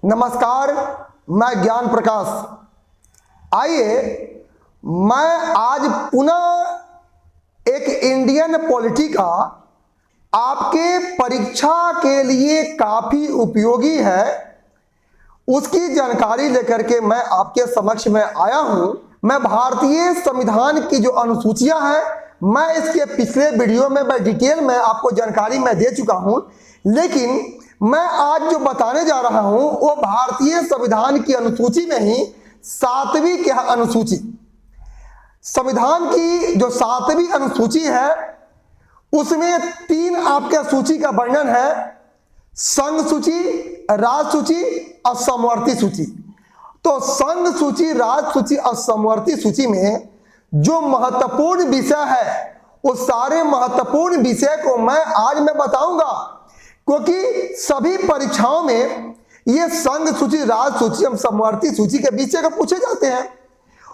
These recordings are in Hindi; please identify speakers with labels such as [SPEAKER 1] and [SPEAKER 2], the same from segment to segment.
[SPEAKER 1] नमस्कार, मैं ज्ञान प्रकाश। आइए, मैं आज पुनः एक इंडियन पॉलिटी का आपके परीक्षा के लिए काफी उपयोगी है उसकी जानकारी लेकर के मैं आपके समक्ष में आया हूं। मैं भारतीय संविधान की जो अनुसूचियां हैं, मैं इसके पिछले वीडियो में मैं डिटेल में आपको जानकारी मैं दे चुका हूं, लेकिन मैं आज जो बताने जा रहा हूं वो भारतीय संविधान की अनुसूची में ही 7वीं की अनुसूची, संविधान की जो 7वीं अनुसूची है उसमें 3 आपके सूची का वर्णन है: संघ सूची, राज सूची और समवर्ती सूची। तो संघ सूची, राज सूची और समवर्ती सूची में जो महत्वपूर्ण विषय है उस सारे महत्वपूर्ण विषय को आज मैं बताऊंगा, क्योंकि सभी परीक्षाओं में ये संघ सूची, राज सूची और समवर्ती सूची के विषय को पूछे जाते हैं।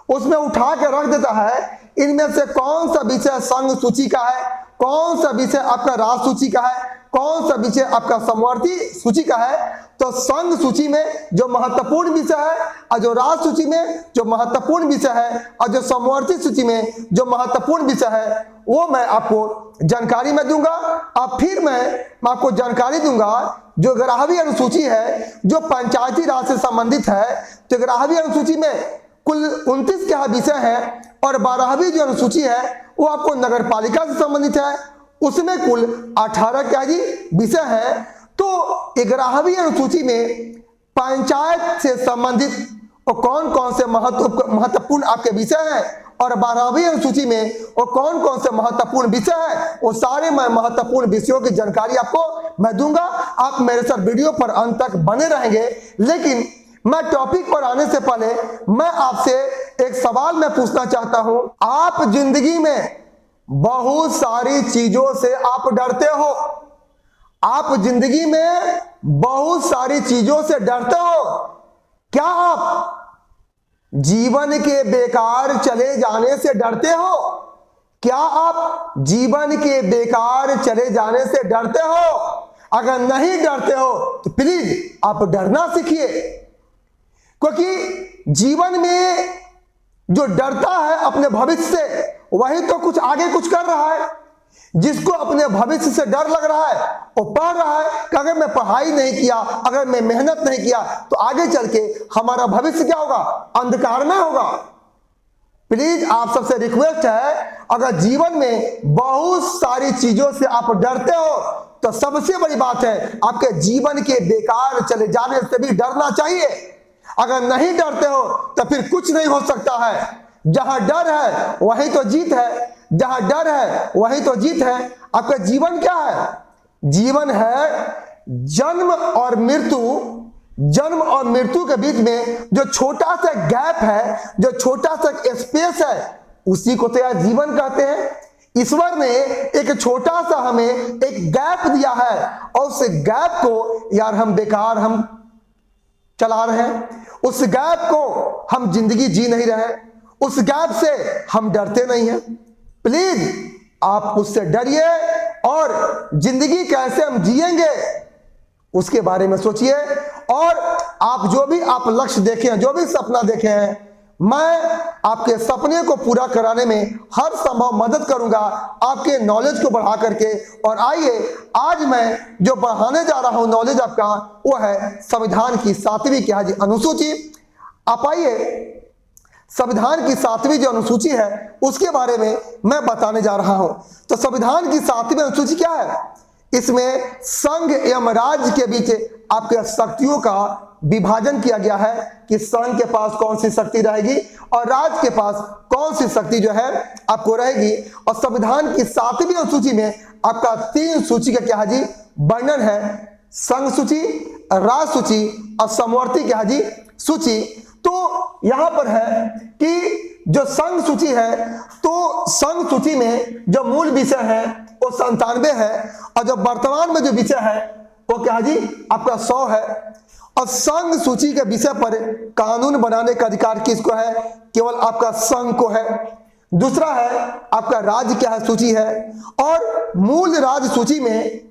[SPEAKER 1] उसमें उठा के रख देता है इनमें से कौन सा विषय संघ सूची का है, कौन सा विषय आपका राज सूची का है, कौन सा विषय आपका समवर्ती सूची का है। तो संघ सूची में जो महत्वपूर्ण विषय है और जो राज सूची में जो महत्वपूर्ण विषय है और जो समवर्ती सूची में जो महत्वपूर्ण विषय है वो मैं आपको जानकारी में दूंगा। अब फिर मैं आपको जानकारी दूंगा जो 11वीं अनुसूची है जो पंचायती राज से संबंधित है। तो 11वीं अनुसूची में कुल 29 के विषय है और 12वीं जो अनुसूची है वो आपको नगर पालिका से संबंधित है, उसमें कुल 18 क्या जी विषय है। तो 11वीं अनुसूची में पंचायत से संबंधित और कौन कौन से महत्वपूर्ण आपके विषय हैं और 12वीं अनुसूची में वो कौन कौन से महत्वपूर्ण विषय है, वो सारे मैं महत्वपूर्ण विषयों की जानकारी आपको मैं दूंगा। आप मेरे साथ वीडियो पर अंत तक बने रहेंगे। लेकिन मैं टॉपिक पर आने से पहले मैं आपसे एक सवाल मैं पूछना चाहता हूं। आप जिंदगी में बहुत सारी चीजों से आप डरते हो, आप जिंदगी में बहुत सारी चीजों से डरते हो। क्या आप जीवन के बेकार चले जाने से डरते हो? क्या आप जीवन के बेकार चले जाने से डरते हो? अगर नहीं डरते हो तो प्लीज आप डरना सीखिए, क्योंकि जीवन में जो डरता है अपने भविष्य से वही तो कुछ आगे कुछ कर रहा है। जिसको अपने भविष्य से डर लग रहा है वो पढ़ रहा है कि अगर मैं पढ़ाई नहीं किया, अगर मैं मेहनत नहीं किया तो आगे चल के हमारा भविष्य क्या होगा, अंधकार में होगा। प्लीज आप सबसे रिक्वेस्ट है, अगर जीवन में बहुत सारी चीजों से आप डरते हो तो सबसे बड़ी बात है आपके जीवन के बेकार चले जाने से भी डरना चाहिए। अगर नहीं डरते हो तो फिर कुछ नहीं हो सकता है। जहां डर है वही तो जीत है, जहां डर है वही तो जीत है। आपका जीवन क्या है? जीवन है जन्म और मृत्यु। जन्म और मृत्यु के बीच में जो छोटा सा गैप है, जो छोटा सा स्पेस है, उसी को तो यार जीवन कहते हैं। ईश्वर ने एक छोटा सा हमें एक गैप दिया है और उस गैप को यार हम बेकार हम चला रहे हैं, उस गैप को हम जिंदगी जी नहीं रहे, उस गैप से हम डरते नहीं हैं। प्लीज आप उससे डरिए और जिंदगी कैसे हम जिएंगे उसके बारे में सोचिए। और आप जो भी आप लक्ष्य देखे हैं, जो भी सपना देखे हैं, मैं आपके सपने को पूरा कराने में हर संभव मदद करूंगा, आपके नॉलेज को बढ़ा करके। और आइए, आज मैं जो बढ़ाने जा रहा हूं नॉलेज आपका, वो है संविधान की 7वीं क्या जी अनुसूची। आप आइए, संविधान की 7वीं जो अनुसूची है उसके बारे में मैं बताने जा रहा हूं। तो संविधान की 7वीं अनुसूची क्या है? इसमें संघ एवं राज्य के बीच आपके शक्तियों का विभाजन किया गया है कि संघ के पास कौन सी शक्ति रहेगी और राज्य के पास कौन सी शक्ति जो है आपको रहेगी। और संविधान की 7वीं अनुसूची में आपका 3 सूची का क्या है जी वर्णन है: संघ सूची, राज सूची और समवर्ती क्या है जी सूची। तो यहां पर है कि जो संघ सूची है, तो संघ सूची में जो मूल विषय है वो 97 है और जो वर्तमान में जो विषय है वो क्या जी आपका 100 है। और संघ सूची के विषय पर कानून बनाने का अधिकार किसको है? केवल आपका संघ को है। दूसरा है आपका राज्य क्या है सूची है। और मूल राज्य सूची में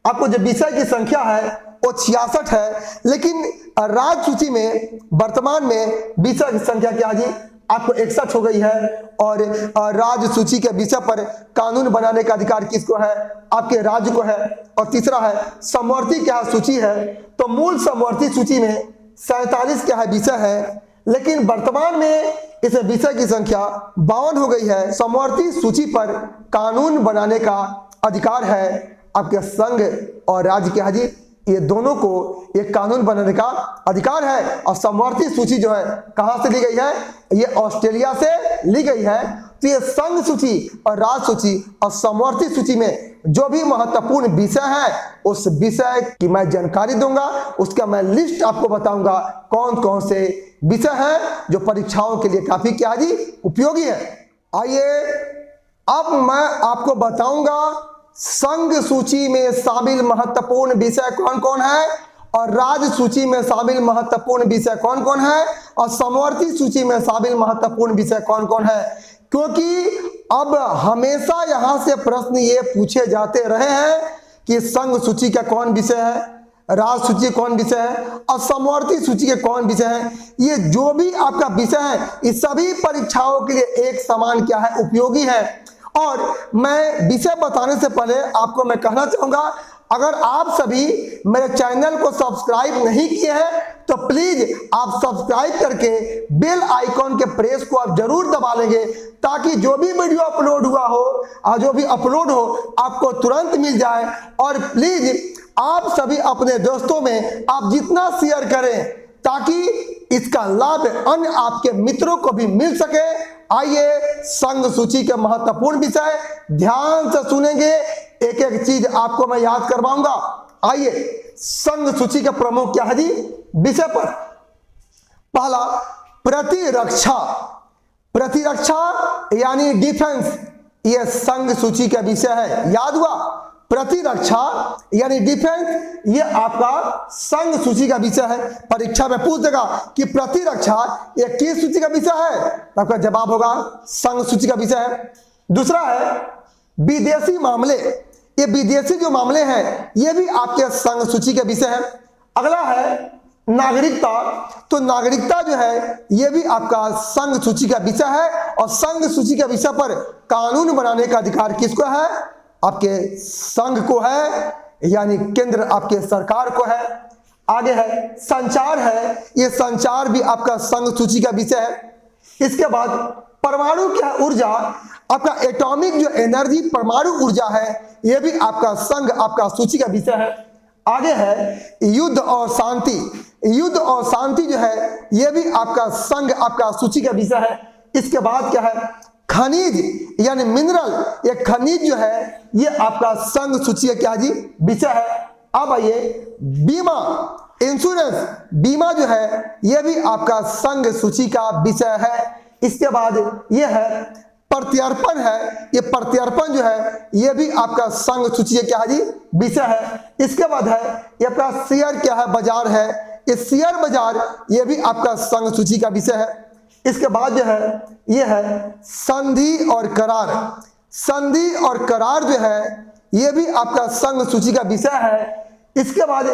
[SPEAKER 1] आपको जो विषय की संख्या है वो 66 है, लेकिन राज्य सूची में वर्तमान में विषय की संख्या क्या जी आपको 61 हो गई है। और राज्य सूची के विषय पर कानून बनाने का अधिकार किसको है? आपके राज्य को है। और तीसरा है समवर्ती क्या सूची है, तो मूल समवर्ती सूची में 47 क्या है विषय है, लेकिन वर्तमान में इस विषय की संख्या 52 हो गई है। समवर्ती सूची पर कानून बनाने का अधिकार है आपके संघ और राज्य के हाजी, ये दोनों को एक कानून बनाने का अधिकार है। और समवर्ती सूची जो है कहां से ली गई है? ये ऑस्ट्रेलिया से ली गई है। तो ये संघ सूची और राज्य सूची और समवर्ती सूची में जो भी महत्वपूर्ण विषय है उस विषय की मैं जानकारी दूंगा, उसका मैं लिस्ट आपको बताऊंगा कौन कौन से विषय हैं जो परीक्षाओं के लिए काफी क्या जी उपयोगी है। आइए अब मैं आपको बताऊंगा संघ सूची में शामिल महत्वपूर्ण विषय कौन कौन है और राज्य सूची में शामिल महत्वपूर्ण विषय कौन कौन है और समवर्ती सूची में शामिल महत्वपूर्ण विषय कौन कौन है। क्योंकि अब हमेशा यहां से प्रश्न ये पूछे जाते रहे हैं कि संघ सूची का कौन विषय है, राज्य सूची कौन विषय है और समवर्ती सूची के कौन विषय है। ये जो भी आपका विषय है इस सभी परीक्षाओं के लिए एक समान क्या है उपयोगी है। और मैं विषय बताने से पहले आपको मैं कहना चाहूंगा, अगर आप सभी मेरे चैनल को सब्सक्राइब नहीं किए हैं तो प्लीज आप सब्सक्राइब करके बेल आइकॉन के प्रेस को आप जरूर दबा लेंगे, ताकि जो भी वीडियो अपलोड हुआ हो और जो भी अपलोड हो आपको तुरंत मिल जाए। और प्लीज आप सभी अपने दोस्तों में आप जितना शेयर करें ताकि इसका लाभ अन्य आपके मित्रों को भी मिल सके। आइए संघ सूची के महत्वपूर्ण विषय ध्यान से सुनेंगे, एक एक चीज आपको मैं याद करवाऊंगा। आइए संघ सूची के प्रमुख क्या है जी विषय पर। पहला प्रतिरक्षा, प्रतिरक्षा यानी डिफेंस, यह संघ सूची का विषय है। याद हुआ, प्रतिरक्षा यानी डिफेंस ये आपका संघ सूची का विषय है। परीक्षा में पूछ देगा कि प्रतिरक्षा ये किस सूची का विषय है, तो आपका जवाब होगा संघ सूची का विषय है। दूसरा है विदेशी मामले, ये विदेशी जो मामले हैं ये भी आपके संघ सूची के विषय है। अगला है नागरिकता, तो नागरिकता जो है ये भी आपका संघ सूची का विषय है। और संघ सूची के विषय पर कानून बनाने का अधिकार किसको है? आपके संघ को है, यानी केंद्र आपके सरकार को है। आगे है संचार है, ये संचार भी आपका संघ सूची का विषय है। इसके बाद परमाणु क्या ऊर्जा, आपका एटॉमिक जो एनर्जी परमाणु ऊर्जा है यह भी आपका संघ आपका सूची का विषय है। आगे है युद्ध और शांति, युद्ध और शांति जो है यह भी आपका संघ आपका सूची का विषय है। इसके बाद क्या है खनिज यानी मिनरल, ये खनिज जो है ये आपका संघ सूची का क्या जी विषय है। अब आइए बीमा, इंश्योरेंस, बीमा जो है ये भी आपका संघ सूची का विषय है। इसके बाद ये है प्रत्यर्पण है, ये प्रत्यर्पण जो है ये भी आपका संघ सूची का क्या जी विषय है। इसके बाद है ये आपका शेयर क्या है बाजार है, ये शेयर बाजार ये भी आपका संघ सूची का विषय है। इसके बाद जो है ये है संधि और करार, संधि और करार जो है ये भी आपका संघ सूची का विषय है। इसके बाद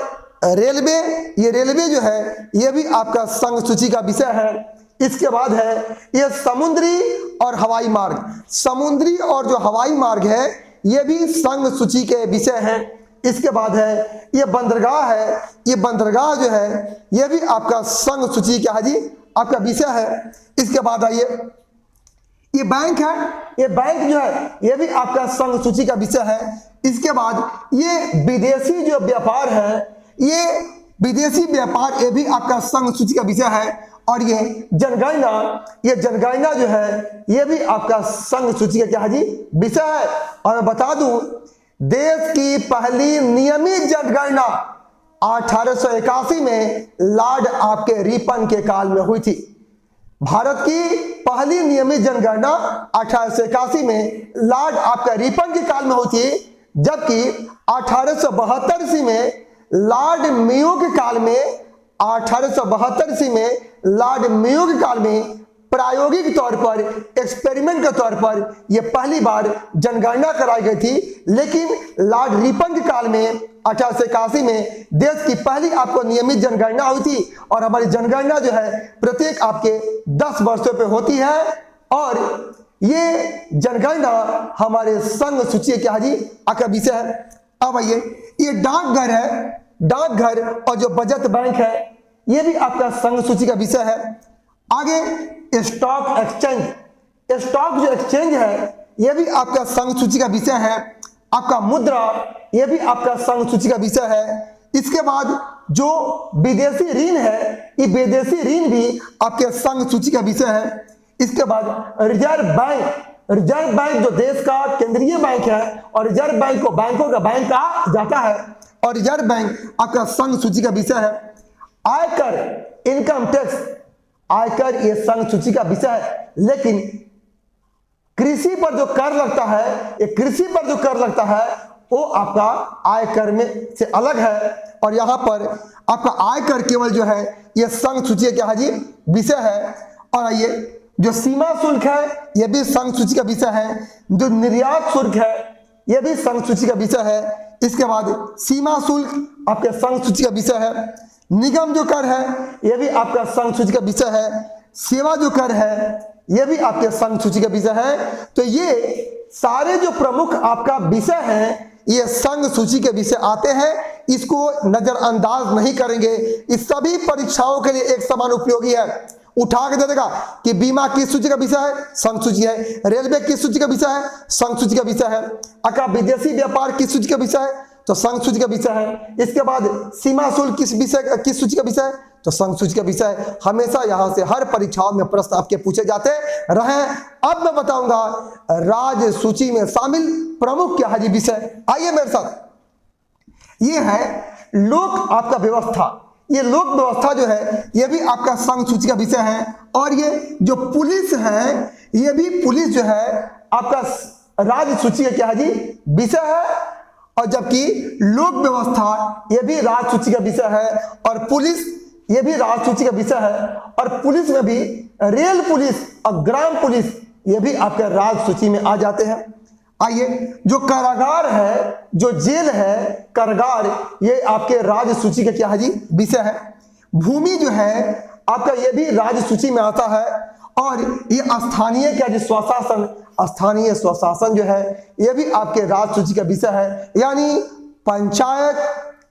[SPEAKER 1] रेलवे, ये रेलवे जो है ये भी आपका संघ सूची का विषय है। इसके बाद है ये समुद्री और हवाई मार्ग, समुद्री और जो हवाई मार्ग है ये भी संघ सूची के विषय है। इसके बाद है ये बंदरगाह है, ये बंदरगाह जो है ये भी आपका संघ सूची क्या है जी आपका विषय है। इसके बाद आइए ये बैंक है, ये बैंक जो है ये भी आपका संघ सूची का विषय है। इसके बाद ये विदेशी जो व्यापार है, ये विदेशी व्यापार ये भी आपका संघ सूची का विषय है। और ये जनगणना, ये जनगणना जो है ये भी आपका संघ सूची का क्या है जी विषय है। और मैं बता दूं देश की पहली नियमित जनगणना 1881 में लॉर्ड आपके रिपन के काल में हुई थी। भारत की पहली नियमित जनगणना 1881 में लॉर्ड आपका रिपन के काल में हुई थी, जबकि 1872 में लॉर्ड मेयो के काल में, 1872 में लॉर्ड मेयो के काल में प्रायोगिक तौर पर, एक्सपेरिमेंट के तौर पर यह पहली बार जनगणना कराई गई थी। लेकिन लॉर्ड रिपन के काल में 1881 में देश की पहली आपको नियमित जनगणना हुई थी। और हमारी जनगणना जो है प्रत्येक आपके 10 वर्षों पे होती है। और ये जनगणना हमारे संघ सूची क्या जी आपका विषय है। अब आइए, ये डाकघर है, डाकघर और जो बचत बैंक है ये भी आपका संघ सूची का विषय है। आगे स्टॉक एक्सचेंज, स्टॉक जो एक्सचेंज है यह भी आपका संघ सूची का विषय है। आपका मुद्रा यह भी आपका संघ सूची का विषय है। इसके बाद जो विदेशी ऋण है ये विदेशी ऋण भी आपके संघ सूची का विषय है। इसके बाद रिजर्व बैंक, रिजर्व बैंक जो देश का केंद्रीय बैंक है और रिजर्व बैंक को बैंकों का बैंक कहा जाता है और रिजर्व बैंक आपका संघ सूची का विषय है। आयकर, इनकम टैक्स, आयकर ये संघ सूची का विषय है। लेकिन कृषि पर जो कर लगता है, ये कृषि पर जो कर लगता है वो आपका आयकर में से अलग है। और यहां पर आपका आयकर केवल जो है ये संघ सूची क्या है जी विषय है। और आइए, जो सीमा शुल्क है यह भी संघ सूची का विषय है। जो निर्यात शुल्क है यह भी संघ सूची का विषय है। इसके बाद सीमा शुल्क आपके संघ सूची का विषय है। निगम जो कर है यह भी आपका संघ सूची का विषय है। सेवा जो कर है यह भी आपके संघ सूची का विषय है। तो ये सारे जो प्रमुख आपका विषय हैं ये संघ सूची के विषय आते हैं, इसको नजरअंदाज नहीं करेंगे। इस सभी परीक्षाओं के लिए एक समान उपयोगी है। उठा के दे देगा कि बीमा किस सूची का विषय है, संघ सूची है। रेलवे किस सूची का विषय है, संघ सूची का विषय है। अका विदेशी व्यापार किस सूची का विषय है, तो संघ सूची का विषय है। इसके बाद सीमा शुल्क किस सूची का विषय है, तो संघ सूची का विषय है। हमेशा यहां से हर परीक्षाओं में प्रश्न आपके पूछे जाते रहे। अब मैं बताऊंगा राज्य सूची में शामिल प्रमुख क्या है विषय। आइए मेरे साथ, ये है लोक आपका व्यवस्था। ये लोक व्यवस्था जो है ये भी आपका संघ सूची का विषय है। और ये जो पुलिस है ये भी पुलिस जो है आपका राज्य सूची का क्या है जी विषय है। और जबकि लोक व्यवस्था ये भी राज्य सूची का विषय है और पुलिस ये भी राज्य सूची का विषय है। और पुलिस में भी रेल पुलिस और ग्राम पुलिस ये भी आपके राज्य सूची में आ जाते हैं। आइए, जो कारागार है, जो जेल है, कारागार, ये आपके राज्य सूची का क्या है जी विषय है। भूमि जो है आपका ये भी राज्य सूची में आता है। और ये स्थानीय क्या जी स्वशासन, स्थानीय स्वशासन जो है ये भी आपके राज्य सूची का विषय है। यानी पंचायत,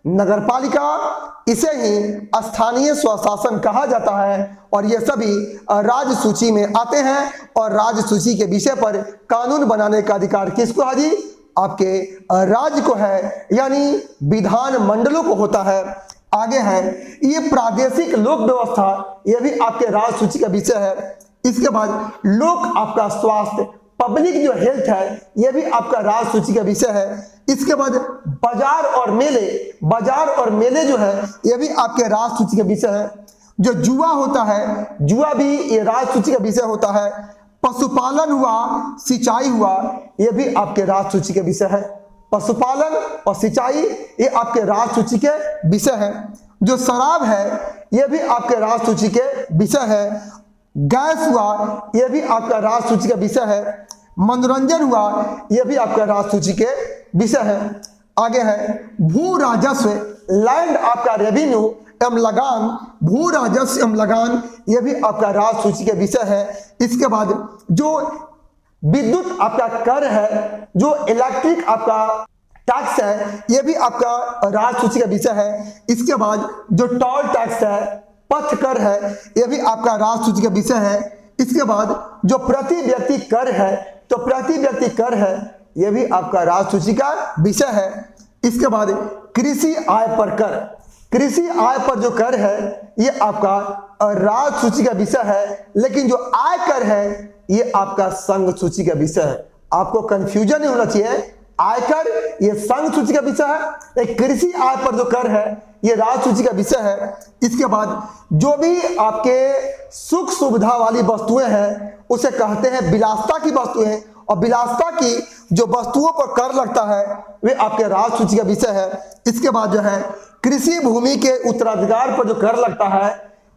[SPEAKER 1] नगरपालिका, इसे ही स्थानीय स्वशासन कहा जाता है। और ये सभी राज्य सूची में आते हैं। और राज्य सूची के विषय पर कानून बनाने का अधिकार किसको है जी, आपके राज्य को है, यानी विधान मंडलों को होता है। आगे है ये प्रादेशिक लोक व्यवस्था, ये भी आपके राज्य सूची का विषय है। इसके बाद लोक आपका स्वास्थ्य, पब्लिक जो हेल्थ है यह भी आपका राज्य सूची का विषय है। इसके बाद बाजार और मेले, बाजार और मेले जो है यह भी आपके राज्य सूची का विषय है। जो जुआ होता है, जुआ भी ये राज्य सूची का विषय होता है। पशुपालन हुआ, सिंचाई हुआ, यह भी आपके राज्य सूची के विषय है। पशुपालन और सिंचाई ये आपके राज्य सूची के विषय है। जो शराब है यह भी आपके राज्य सूची के विषय है। गैस हुआ यह भी आपका राज्य सूची का विषय है। मनोरंजन हुआ यह भी आपका राज्य सूची के विषय है। आगे है भू राजस्व, लैंड आपका रेवेन्यू एवं लगान, भू राजस्व एवं लगान, यह भी आपका राज्य सूची के विषय है। इसके बाद जो विद्युत आपका कर है, जो इलेक्ट्रिक आपका टैक्स है, यह भी आपका राज्य सूची का विषय है। इसके बाद जो टोल टैक्स है, पथ कर है, यह भी आपका राज्य सूची का विषय है। इसके बाद जो प्रति व्यक्ति कर है, तो प्रति व्यक्ति कर है, यह भी आपका राज्य सूची का विषय है। इसके बाद कृषि आय पर कर, कृषि आय पर जो कर है ये आपका राज्य सूची का विषय है। लेकिन जो आयकर है ये आपका संघ सूची का विषय है। आपको कंफ्यूजन नहीं होना चाहिए, आयकर ये संघ सूची का विषय है, एक कृषि आय पर जो कर है ये राज्य सूची का विषय है। इसके बाद जो भी आपके सुख सुविधा वाली वस्तुएं हैं उसे कहते हैं विलासिता की वस्तुएं, और विलासिता की जो वस्तुओं पर कर लगता है वे आपके राज्य सूची का विषय है। इसके बाद जो है कृषि भूमि के उत्तराधिकार पर जो कर लगता है,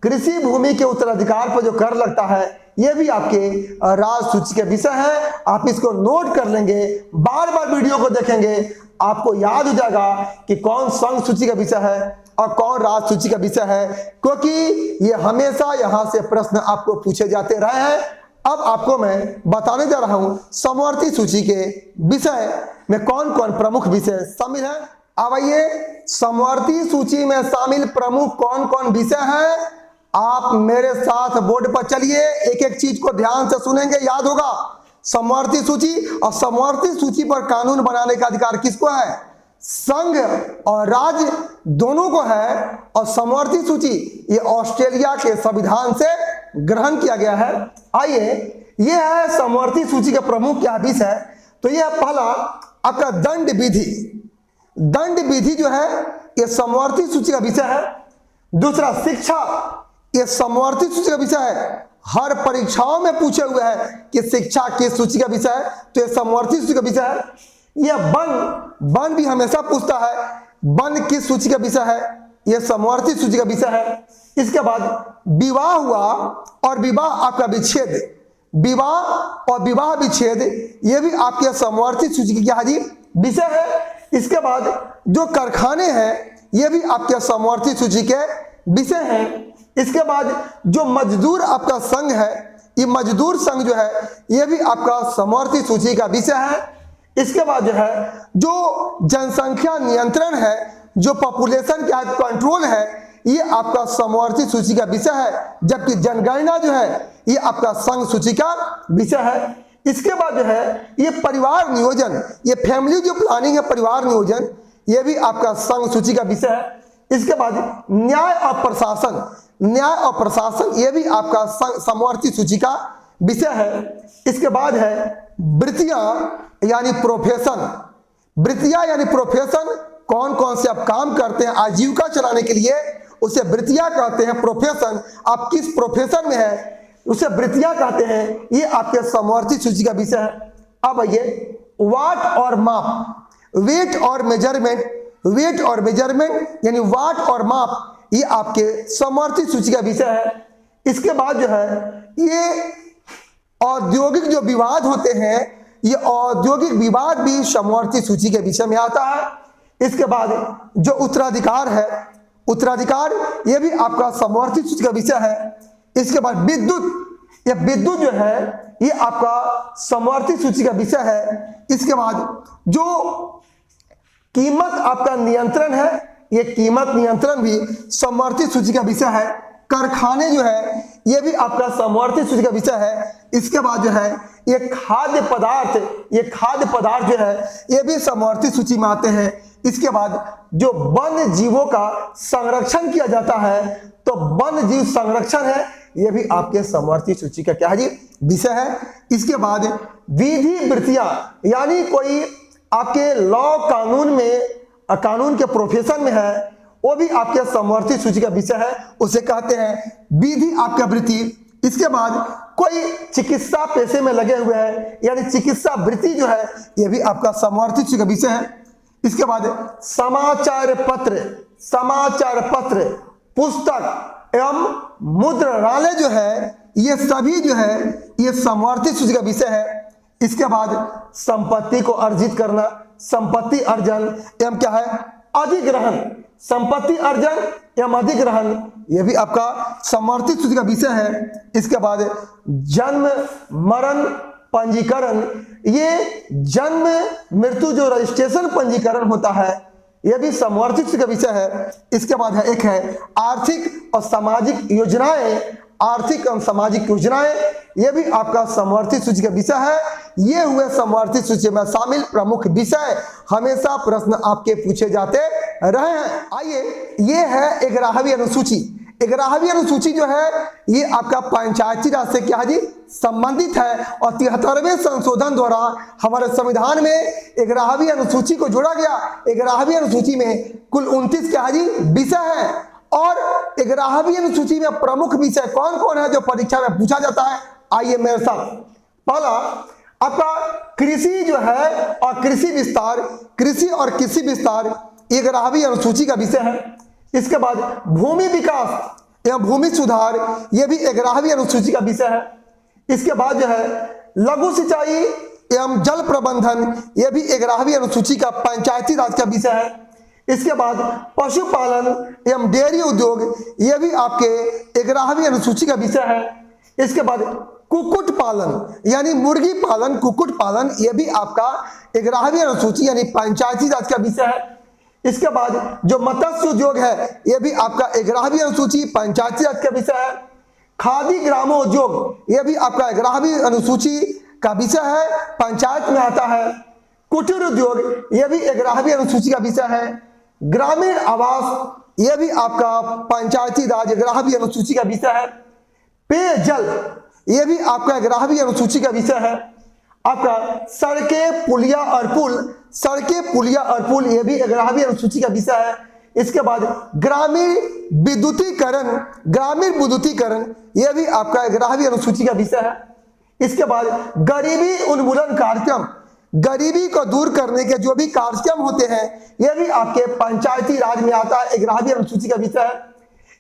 [SPEAKER 1] कृषि भूमि के उत्तराधिकार पर जो कर लगता है ये भी आपके राज सूची के विषय है। आप इसको नोट कर लेंगे, बार बार वीडियो को देखेंगे, आपको याद हो जाएगा कि कौन संघ सूची का विषय है और कौन राज सूची का विषय है, क्योंकि ये हमेशा यहां से प्रश्न आपको पूछे जाते रहे हैं। अब आपको मैं बताने जा रहा हूं समवर्ती सूची के विषय में कौन कौन प्रमुख विषय शामिल है। अब आइए, समवर्ती सूची में शामिल प्रमुख कौन कौन विषय हैं, आप मेरे साथ बोर्ड पर चलिए, एक एक चीज को ध्यान से सुनेंगे, याद होगा। समवर्ती सूची, और समवर्ती सूची पर कानून बनाने का अधिकार किसको है? संघ और राज्य दोनों को है। और समवर्ती सूची ये ऑस्ट्रेलिया के संविधान से ग्रहण किया गया है। आइए, ये है समवर्ती सूची का प्रमुख क्या विषय। तो यह पहला आपका दंड विधि। दंड विधि जो है ये समवर्ती सूची का विषय है। दूसरा शिक्षा, ये समवर्ती सूची का विषय है। हर परीक्षाओं में पूछे हुए हैं कि शिक्षा किस सूची का विषय है, तो ये समवर्ती सूची का विषय है। यह वन भी हमेशा पूछता है, वन किस सूची का विषय है, यह समवर्ती सूची का विषय है। इसके बाद विवाह हुआ और विवाह आपका विच्छेद, विवाह और विवाह विच्छेद ये भी आपके समवर्ती सूची की क्या है जी, विषय है। इसके बाद जो कारखाने हैं ये भी आपके समवर्ती सूची के विषय हैं। इसके बाद जो मजदूर आपका संघ है, ये मजदूर संघ जो है ये भी आपका समवर्ती सूची का विषय है। इसके बाद जो है जो जनसंख्या नियंत्रण है, जो पॉपुलेशन क्या कंट्रोल है, ये आपका समवर्ती सूची का विषय है। जबकि जनगणना जो है ये आपका संघ सूची का विषय है। इसके बाद जो है ये परिवार नियोजन, ये फैमिली जो प्लानिंग है, परिवार नियोजन, ये भी आपका संघ सूची का विषय है। इसके बाद न्याय और प्रशासन, न्याय और प्रशासन ये भी आपका समवर्ती सूची का विषय है। इसके बाद है वृत्तियां यानी प्रोफेशन, वृत्तियां यानी प्रोफेशन, कौन कौन से आप काम करते हैं आजीविका चलाने के लिए, उसे वृत्तियां कहते हैं। प्रोफेशन, आप किस प्रोफेशन में है उसे वृत्तियां कहते हैं। ये आपके समवर्ती सूची का विषय है। अब आइए, वाट और माप, वेट और मेजरमेंट, वेट और मेजरमेंट यानी वाट और माप, ये आपके समवर्ती सूची का विषय है। इसके बाद जो है ये औद्योगिक जो विवाद होते हैं, ये औद्योगिक विवाद भी समवर्ती सूची के विषय में आता है। इसके बाद जो उत्तराधिकार है, उत्तराधिकार ये भी आपका समवर्ती सूची का विषय है। इसके बाद विद्युत, ये विद्युत जो है ये आपका समवर्ती सूची का विषय है। इसके बाद जो कीमत आपका नियंत्रण है, ये कीमत नियंत्रण भी समवर्ती सूची का विषय है। कारखाने जो है ये भी आपका समवर्ती सूची का विषय है। इसके बाद जो है ये खाद्य पदार्थ, ये खाद्य पदार्थ जो है ये भी समवर्ती सूची में आते हैं। इसके बाद जो वन्य जीवों का संरक्षण किया जाता है, तो वन्य जीव संरक्षण है, ये भी आपके समवर्ती सूची का क्या है जी, विषय है। इसके बाद विधि वृत्तियां, यानी कोई आपके लॉ कानून में, कानून के प्रोफेशन में है, वो भी आपके समवर्ती सूची का विषय है, उसे कहते हैं विधि आपका वृत्ति। इसके बाद कोई चिकित्सा पेशे में लगे हुए हैं, यानी चिकित्सा वृत्ति जो है ये भी आपका समवर्ती सूची का विषय है। इसके बाद समाचार पत्र, समाचार पत्र, पुस्तक एवं मुद्रणालय जो है ये सभी जो है ये समवर्ती सूची का विषय है। इसके बाद संपत्ति को अर्जित करना, संपत्ति अर्जन एवं क्या है, अधिग्रहण, संपत्ति अर्जन एवं अधिग्रहण, यह भी आपका समवर्ती सूची का विषय है। इसके बाद जन्म मरण पंजीकरण, ये जन्म मृत्यु जो रजिस्ट्रेशन पंजीकरण होता है यह भी समवर्ती सूची का विषय है। इसके बाद है एक है आर्थिक और सामाजिक योजनाएं, आर्थिक एवं सामाजिक योजनाएं, यह भी आपका समवर्ती सूची का विषय है। ये हुए समवर्ती सूची में शामिल प्रमुख विषय, हमेशा प्रश्न आपके पूछे जाते रहे हैं। आइए, ये है 11वीं अनुसूची। 11वीं अनुसूची जो है ये आपका पंचायती राज से क्या है जी, संबंधित है। और 73वें संशोधन द्वारा हमारे संविधान में 11वीं अनुसूची को जोड़ा गया। 11वीं अनुसूची में कुल 29 क्या है जी विषय है। और 11वीं अनुसूची में प्रमुख विषय कौन कौन है जो परीक्षा में पूछा जाता है, आइए मेरे साथ। पहला आपका कृषि जो है और कृषि विस्तार, कृषि और कृषि विस्तार 11वीं अनुसूची का विषय है। इसके बाद भूमि विकास एवं भूमि सुधार, यह भी 11वीं अनुसूची का विषय है। इसके बाद जो है लघु सिंचाई एवं जल प्रबंधन, यह भी 11वीं अनुसूची का पंचायती राज का विषय है। इसके बाद पशुपालन एवं डेयरी उद्योग, यह भी आपके 11वीं अनुसूची का विषय है। इसके बाद कुक्कुट पालन यानी मुर्गी पालन, कुक्कुट पालन, यह भी आपका 11वीं अनुसूची यानी पंचायती राज का विषय है। इसके बाद जो मत्स्य उद्योग है, यह भी आपका 11वीं अनुसूची पंचायती राज का विषय है। खादी ग्रामोद्योग, यह भी आपका 11वीं अनुसूची का विषय है, पंचायत में आता है। कुटीर उद्योग, यह भी 11वीं अनुसूची का विषय है। ग्रामीण आवास, यह भी आपका पंचायती राज 11वीं अनुसूची का विषय है। पेयजल, यह भी आपका 11वीं अनुसूची का विषय है। आपका सड़कें पुलिया और पुल, सड़कें पुलिया और पुल, यह भी 11वीं अनुसूची का विषय है। इसके बाद ग्रामीण विद्युतीकरण, ग्रामीण विद्युतीकरण, यह भी आपका 11वीं अनुसूची का विषय है। इसके बाद गरीबी उन्मूलन कार्यक्रम, गरीबी को दूर करने के जो भी कार्यक्रम होते हैं, यह भी आपके पंचायती राज में आता है, 11वीं अनुसूची का विषय है।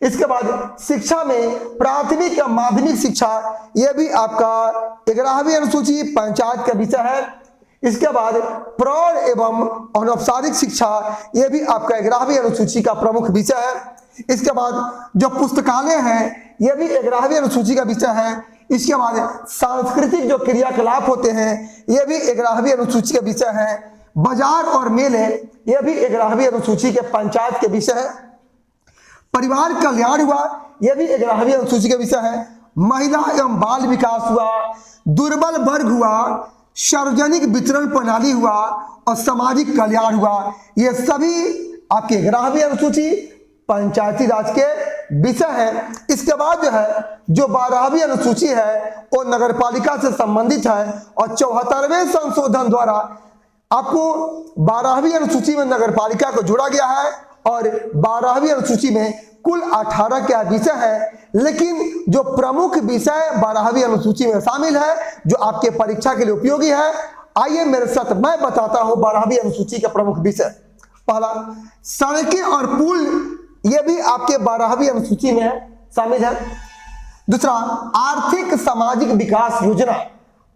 [SPEAKER 1] इसके बाद शिक्षा में प्राथमिक या माध्यमिक शिक्षा, यह भी आपका 11वीं अनुसूची पंचायत का विषय है। इसके बाद प्रौढ़ एवं अनौपचारिक शिक्षा, यह भी आपका 11वीं अनुसूची का प्रमुख विषय है। इसके बाद जो पुस्तकालय है, यह भी 11वीं अनुसूची का विषय है। इसके बाद सांस्कृतिक जो क्रियाकलाप होते हैं, यह भी 11वीं अनुसूची का विषय है। बाजार और मेले, यह भी 11वीं अनुसूची के पंचायत के विषय है। परिवार कल्याण हुआ, यह भी 11वीं अनुसूची का विषय है। महिला एवं बाल विकास हुआ, दुर्बल वर्ग हुआ, सार्वजनिक वितरण प्रणाली हुआ और सामाजिक कल्याण हुआ, ये सभी आपके 11वीं अनुसूची पंचायती राज के विषय है। इसके बाद जो है जो 12वीं अनुसूची है वो नगर पालिका से संबंधित है और 74वें संशोधन द्वारा आपको 12वीं अनुसूची में नगर पालिका को जोड़ा गया है और 12वीं अनुसूची में कुल 18 के विषय है। लेकिन जो प्रमुख विषय 12वीं अनुसूची में शामिल है जो आपके परीक्षा के लिए उपयोगी है, आइए मेरे साथ मैं बताता हूं 12वीं अनुसूची के प्रमुख विषय। पहला, सड़कें और पुल, यह भी आपके 12वीं अनुसूची में शामिल है। दूसरा, आर्थिक सामाजिक विकास योजना,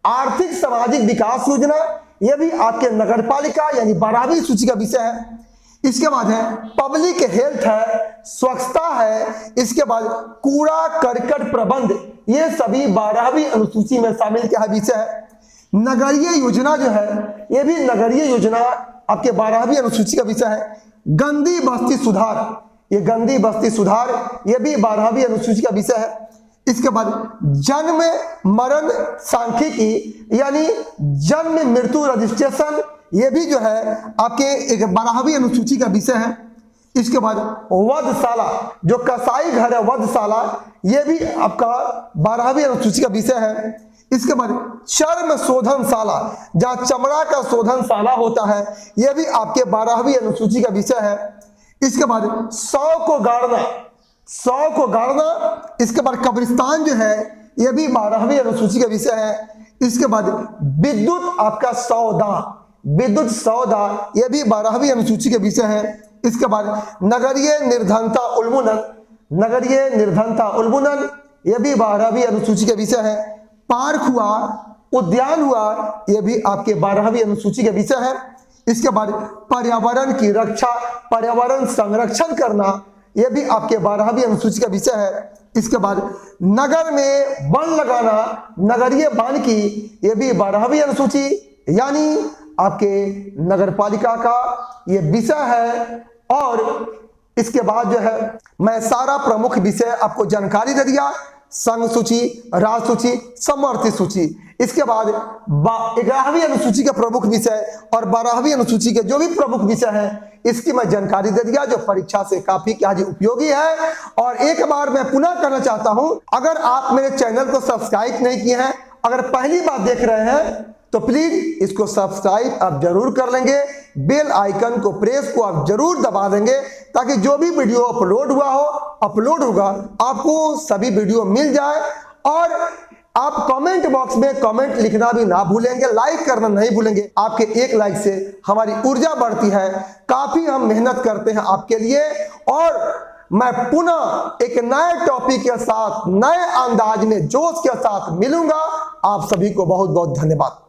[SPEAKER 1] आर्थिक सामाजिक विकास योजना, यह भी आपके नगर पालिका यानी 12वीं सूची का विषय है। इसके बाद है पब्लिक हेल्थ है, स्वच्छता है। इसके बाद कूड़ा करकट प्रबंध, ये सभी 12वीं अनुसूची में शामिल क्या विषय है। नगरीय योजना जो है, यह भी नगरीय योजना आपके 12वीं अनुसूची का विषय है। गंदी बस्ती सुधार, ये गंदी बस्ती सुधार, यह भी 12वीं अनुसूची का विषय है। इसके बाद जन्म मरण सांख्यिकी यानी जन्म मृत्यु रजिस्ट्रेशन, यह भी जो है आपके एक 12वीं अनुसूची का विषय है। इसके बाद वधशाला, जो कसाई घर है वधशाला, यह भी आपका 12वीं अनुसूची का विषय है। इसके बाद चर्म शोधनशाला, जहां चमड़ा का शोधनशाला होता है, यह भी आपके 12वीं अनुसूची का विषय है। इसके बाद 100 को गाड़ना, 100 को गाड़ना। इसके बाद कब्रिस्तान जो है, यह भी 12वीं अनुसूची का विषय है। इसके बाद विद्युत आपका सौदा, विद्युत सौदा, यह भी 12वीं अनुसूची के विषय है। इसके बाद नगरीय निर्धनता उन्मूलन, नगरीय निर्धनता उन्मूलन, यह भी 12वीं अनुसूची के विषय है। पार्क हुआ, उद्यान हुआ, यह भी आपके 12वीं अनुसूची के विषय है। इसके बाद पर्यावरण की रक्षा, पर्यावरण संरक्षण करना, यह भी आपके 12वीं अनुसूची का विषय है। इसके बाद नगर में वन लगाना, नगरीय वानिकी, यह भी 12वीं अनुसूची यानी आपके नगर पालिका का यह विषय है। और इसके बाद जो है मैं सारा प्रमुख विषय आपको जानकारी दे दिया, संघ सूची, राज्य सूची, समवर्ती सूची। इसके बाद 11वीं अनुसूची के प्रमुख विषय और 12वीं अनुसूची के जो भी प्रमुख विषय हैं, इसकी मैं जानकारी दे दिया जो परीक्षा से काफी क्या उपयोगी है। और एक बार मैं पुनः कहना चाहता हूं, अगर आप मेरे चैनल को सब्सक्राइब नहीं किए हैं, अगर पहली बार देख रहे हैं, तो प्लीज इसको सब्सक्राइब आप जरूर कर लेंगे, बेल आइकन को प्रेस को आप जरूर दबा देंगे ताकि जो भी वीडियो अपलोड होगा आपको सभी वीडियो मिल जाए। और आप कमेंट बॉक्स में कमेंट लिखना भी ना भूलेंगे, लाइक करना नहीं भूलेंगे। आपके एक लाइक से हमारी ऊर्जा बढ़ती है, काफी हम मेहनत करते हैं आपके लिए। और मैं पुनः एक नए टॉपिक के साथ, नए अंदाज में, जोश के साथ मिलूंगा। आप सभी को बहुत बहुत धन्यवाद।